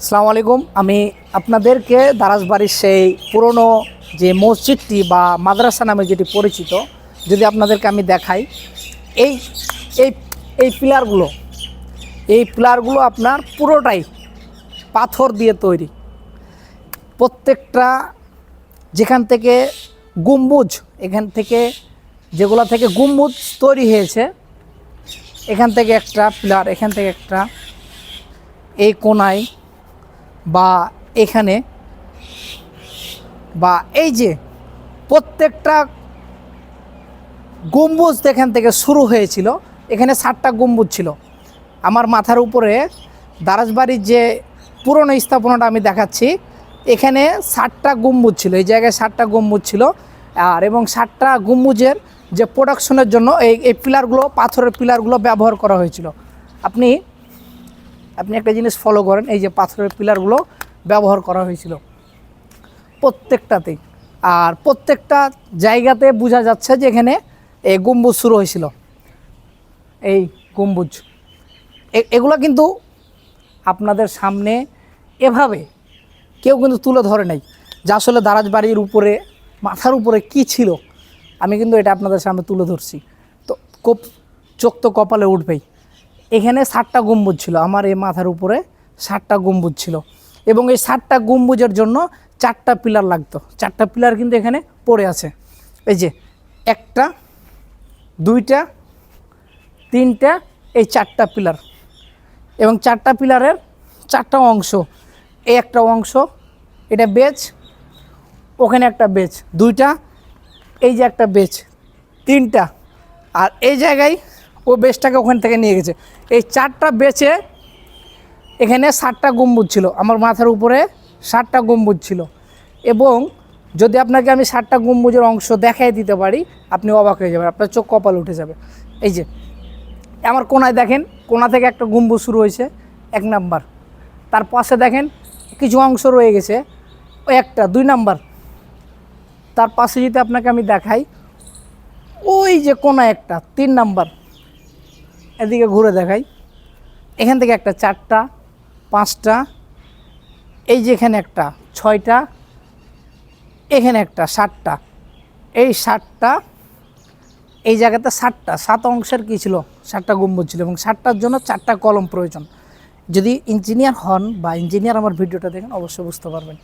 আসসালামু আলাইকুম। আমি আপনাদেরকে দারাজবাড়ির সেই পুরনো যে মসজিদটি বা মাদ্রাসা নামে যেটি পরিচিত, যদি আপনাদেরকে আমি দেখাই, এই এই এই পিলারগুলো আপনার পুরোটাই পাথর দিয়ে তৈরি। প্রত্যেকটা যেখান থেকে গম্বুজ, এখান থেকে যেগুলো থেকে গম্বুজ তৈরি হয়েছে, এখান থেকে একটা পিলার, এখান থেকে একটা, এই কোনায় বা এখানে, বা এই যে প্রত্যেকটা গম্বুজ এখান থেকে শুরু হয়েছিল। এখানে 7টা গম্বুজ ছিল। আমার মাথার উপরে দারাজবাড়ির যে পুরনো স্থাপনাটা আমি দেখাচ্ছি, এখানে 7টা গম্বুজ ছিল। এই জায়গায় 7টা গম্বুজ ছিল। আর এবং 7টা গম্বুজের যে প্রোডাকশনের জন্য এই পিলারগুলো, পাথরের পিলারগুলো ব্যবহার করা হয়েছিল। আপনি একটা জিনিস ফলো করেন, এই যে পাথরের পিলারগুলো ব্যবহার করা হয়েছিল প্রত্যেকটাতেই। আর প্রত্যেকটা জায়গাতে বোঝা যাচ্ছে যে এখানে এই গম্বুজ শুরু হয়েছিল। এই গম্বুজ এগুলো কিন্তু আপনাদের সামনে এভাবে কেউ কিন্তু তুলে ধরে নাই যে আসলে দারাজবাড়ির উপরে, মাথার উপরে কি ছিল। আমি কিন্তু এটা আপনাদের সামনে তুলে ধরছি, তো চোখ তো কপালে উঠবেই। এখানে 7টা গম্বুজ ছিল, আমার এই মাথার উপরে 7টা গম্বুজ ছিল। এবং এই 7টা গম্বুজের জন্য 4টা পিলার লাগতো। 4টা পিলার কিন্তু এখানে পড়ে আছে। এই যে 1টা, 2টা, 3টা, এই 4টা পিলার। এবং 4টা পিলারের 4টা অংশ। এই একটা অংশ, এটা বেজ, ওখানে একটা বেজ, 2টা, এই যে একটা বেজ, 3টা, আর এই জায়গায় ও বেজটাকে ওখান থেকে নিয়ে গেছে। এই 4টা বেচে এখানে 7টা গম্বুজ ছিল। আমার মাথার উপরে 7টা গম্বুজ ছিল। এবং যদি আপনাকে আমি 7টা গম্বুজের অংশ দেখাই দিতে পারি, আপনি অবাক হয়ে যাবেন, আপনার চোখ কপাল উঠে যাবে। এই যে আমার কোনায় দেখেন, কোনা থেকে একটা গম্বুজ শুরু হয়েছে, 1 নাম্বার। তার পাশে দেখেন কিছু অংশ রয়ে গেছে, ওই একটা 2 নাম্বার। তার পাশে যদি আপনাকে আমি দেখাই, ওই যে কোনায় একটা 3 নাম্বার। এদিকে ঘুরে দেখাই, এখান থেকে একটা 4টা, 5টা, এই যে এখানে একটা 6টা, এখানে একটা 7টা, এই 7টা, এই জায়গাতে 7টা, 7 অংশের কী ছিল, 7টা গম্বুজ ছিল। এবং 7টার জন্য 4টা কলম প্রয়োজন। যদি ইঞ্জিনিয়ার হন বা ইঞ্জিনিয়ার আমার ভিডিওটা দেখেন, অবশ্যই বুঝতে পারবেন।